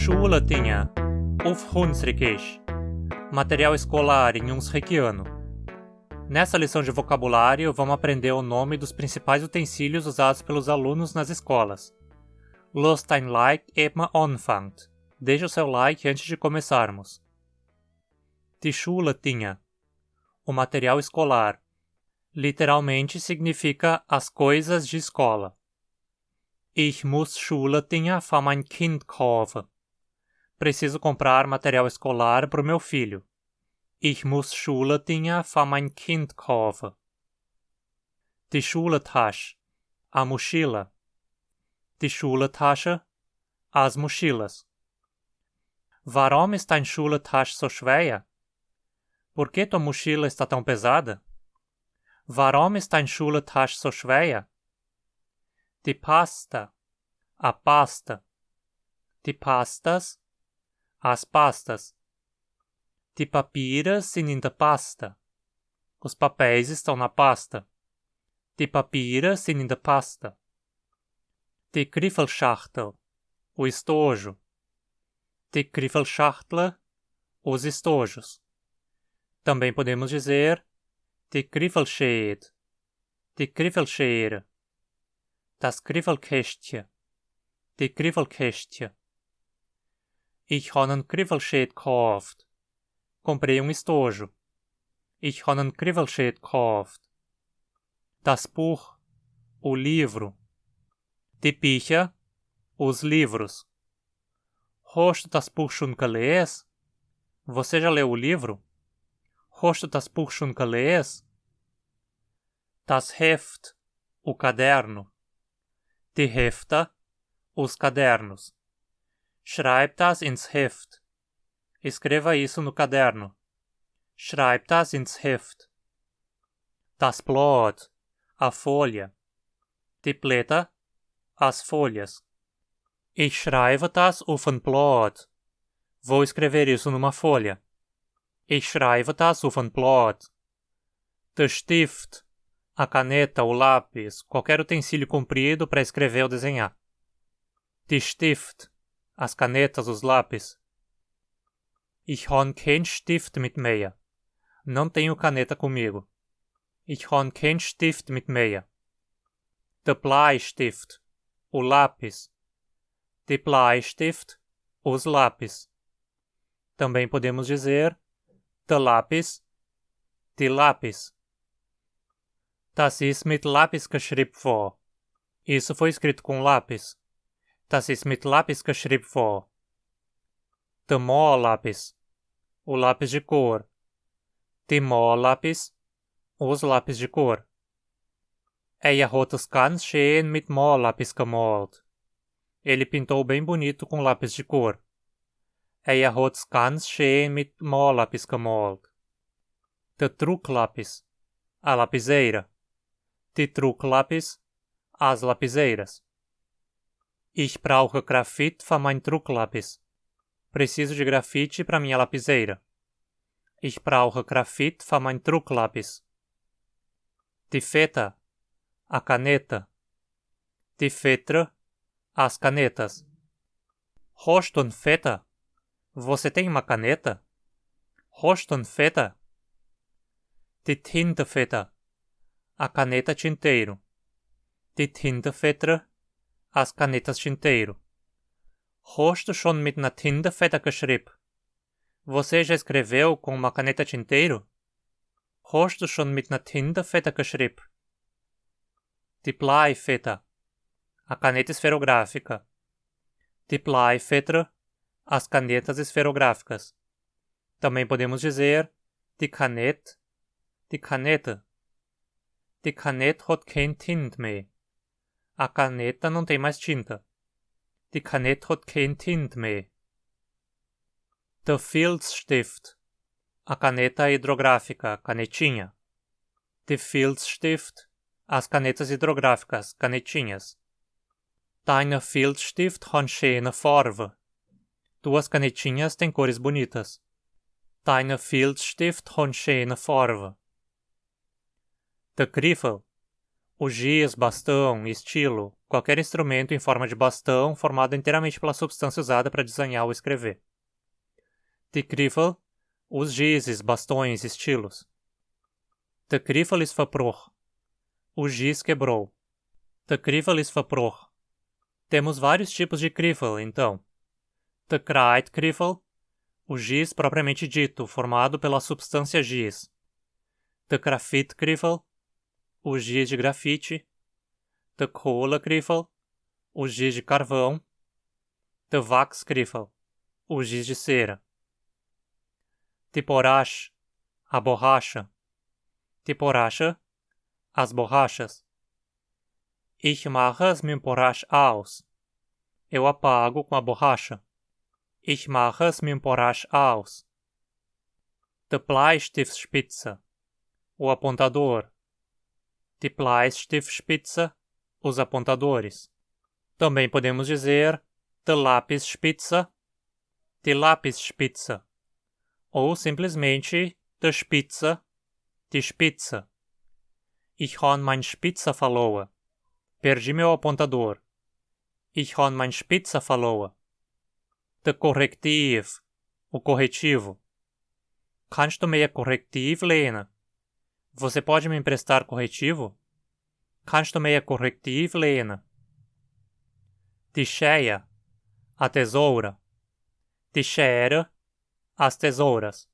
Schule tinha Aufhundsrikish, material escolar em Unsrikiano. Nessa lição de vocabulário, vamos aprender o nome dos principais utensílios usados pelos alunos nas escolas. Lasst ein Like ehe man anfängt. Deixe o seu like antes de começarmos. Die Schule tinha o material escolar. Literalmente significa as coisas de escola. Ich muss Schultinge für mein Kind kaufen. Preciso comprar material escolar para o meu filho. Ich muss Schultinge für mein Kind kaufen. Die Schultasche, a mochila. Die Schultasche, as mochilas. Warum ist deine Schultasche so schwer? Por que tua mochila está tão pesada? Warum ist deine Schultasche so schwer? Die Pasta, a pasta. Die Pastas, as pastas. Die Papiere sind in der Pasta. Os papéis estão na pasta. Die Papiere sind in der Pasta. Die Griffelschachtel, o estojo. Die Griffelschachtel, os estojos. Também podemos dizer die Griffelschere, die Griffelschere. Das Griffelkästchen, die Griffelkästchen. Ich habe einen Griffelschere gekauft. Comprei estojo. Ich habe einen Griffelschere gekauft. Das Buch, o livro. Die Bücher, os livros. Hast du das Buch schon gelesen? Você já leu o livro? Hast du das Buch schon gelesen? Das Heft, o caderno. Die Hefte, os cadernos. Schreib das ins Heft. Escreva isso no caderno. Schreib das ins Heft. Das Blatt, a folha. Die Blätter, as folhas. Ich schreibe das auf ein Blatt. Vou escrever isso numa folha. Ich schreibe das auf ein Blatt. Der Stift, a caneta, o lápis, qualquer utensílio comprido para escrever ou desenhar. Die Stift, as canetas, os lápis. Ich habe keinen Stift mit mir. Não tenho caneta comigo. Ich habe keinen Stift mit mir. Der Bleistift, o lápis. Die Bleistift, os lápis. Também podemos dizer der Lápis, die Lápis. Das ist mit Lápis geschrieben worden. Isso foi escrito com lápis. Das ist mit Lápis geschrieben worden. Der Mallápis, o lápis de cor. Die Mallápis, os lápis de cor. Hat es ganz schön mit Mallápis gemalt. Ele pintou bem bonito com lápis de cor. Hat es ganz schön mit Mallápis gemalt. Der Drucklápis, a lapiseira. Die Drucklápis, as lapiseiras. Ich brauche Graphit für mein Drucklápis. Preciso de grafite para minha lapiseira. Ich brauche Graphit für mein Drucklápis. Die Feta, a caneta. Die Feutre, as canetas. Hast du eine Feta? Você tem uma caneta? Hast du eine Feta? Die Tintefeder, a caneta tinteiro. Die Tintefeder, as canetas tinteiro. Hast du schon mit einer Tintefeder geschrieben? Você já escreveu com uma caneta tinteiro? Hast du schon mit einer Tintefeder geschrieben? Die Bleifeder, a caneta esferográfica. Die Bleifeder, as canetas esferográficas. Também podemos dizer die Kanette, die caneta. Die Kanette hat kein Tint mehr. A caneta não tem mais tinta. Die Kanette hat kein Tint mehr. Der Filzstift, a caneta hidrográfica, canetinha. Die Filzstift, as canetas hidrográficas, canetinhas. Deine Filzstift hat schöne Farbe. Tuas canetinhas têm cores bonitas. Deine Filzstift hat schöne Farbe. Der Griffel, O giz, bastão, estilo, qualquer instrumento em forma de bastão formado inteiramente pela substância usada para desenhar ou escrever. De kriffel, os gizes, bastões, estilos. De kriffel is verbrochen. O giz quebrou. De kriffel is verbrochen. Temos vários tipos de kriffel, então. De krijtkriffel, o giz propriamente dito, formado pela substância giz. De grafietkriffel, o giz de grafite. De kohlekriffel, o giz de carvão. De wachskriffel, o giz de cera. De borrache, a borracha. De borracha, as borrachas. Ich mache es mit Borrache aus. Eu apago com a borracha. Ich mache es mit Borrache aus. De Bleistiftspitze, o apontador. De Bleistiftspitze, os apontadores. Também podemos dizer de Lapisspitze, de Lapisspitze, ou simplesmente de Spitze, de Spitze. Ich habe mein Spitze verloren. Perdi meu apontador. Ich habe mein Spitze verloren. De correctief, o corretivo. Kannst du mir correctief lehnen? Você pode me emprestar corretivo? Kannst du mir correctief lehnen? De Schere, a tesoura. De Schere, as tesouras.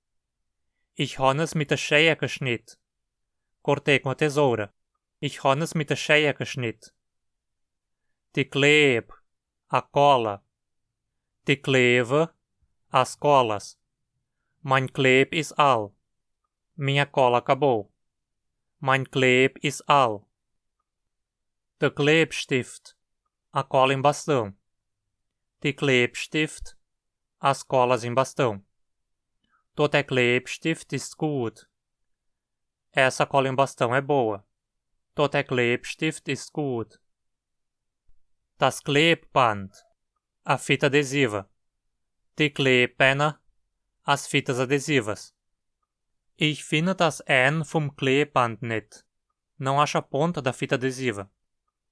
Ich habe es mit der Schere geschnitten. Cortei com a tesoura. Ich habe es mit der Schere geschnitten. De Kleb, a cola. De Kleve, as colas. Mein Kleb ist all. Minha cola acabou. Mein Kleb ist all. De Klebstift, a cola em bastão. De Klebstift, as colas em bastão. Der Klebstift ist gut. Essa cola em bastão é boa. Der Klebstift ist gut. Das Klebband, a fita adesiva. Die Kleebpenner, as fitas adesivas. Ich finde das Ende vom Kleeband nicht. Não acho a ponta da fita adesiva.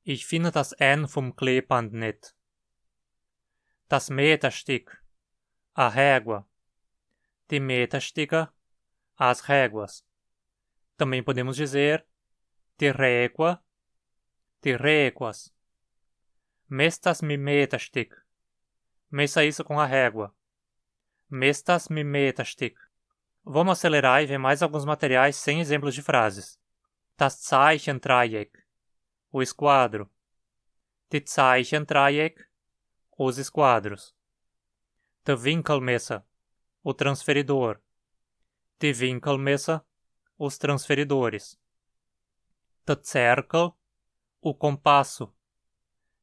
Ich finde das Ende vom Kleeband nicht. Das Meterstück, a régua. Die Meterstücke, as réguas. Também podemos dizer die régua, die réguas. Mestas mi Meterstück. Meça isso com a régua. Mestas mi Meterstück. Vamos acelerar e ver mais alguns materiais sem exemplos de frases. Das Zeichendreieck, o esquadro. Die Zeichendreieck, os esquadros. De Winkelmesser, o transferidor. Die Winkelmesser, os transferidores. De Zerkel, o compasso.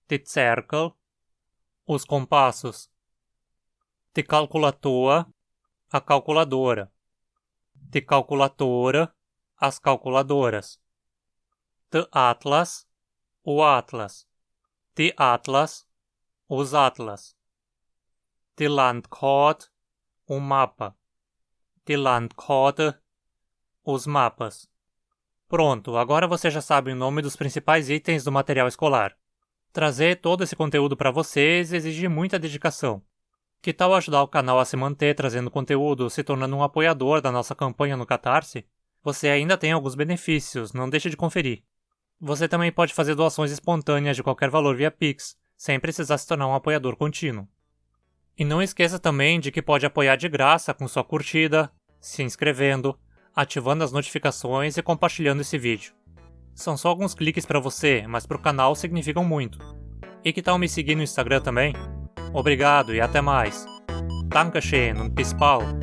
De Zerkel, os compassos. De Kalkulator, a calculadora. De calculatora, as calculadoras. De Atlas, o Atlas. De Atlas, os Atlas. De Landkarte, o mapa. De Landkarte, os mapas. Pronto, agora você já sabe o nome dos principais itens do material escolar. Trazer todo esse conteúdo para vocês exige muita dedicação. Que tal ajudar o canal a se manter trazendo conteúdo, se tornando um apoiador da nossa campanha no Catarse? Você ainda tem alguns benefícios, não deixe de conferir. Você também pode fazer doações espontâneas de qualquer valor via Pix, sem precisar se tornar um apoiador contínuo. E não esqueça também de que pode apoiar de graça com sua curtida, se inscrevendo, ativando as notificações e compartilhando esse vídeo. São só alguns cliques para você, mas para o canal significam muito. E que tal me seguir no Instagram também? Obrigado e até mais. Dankeschön und bis bald.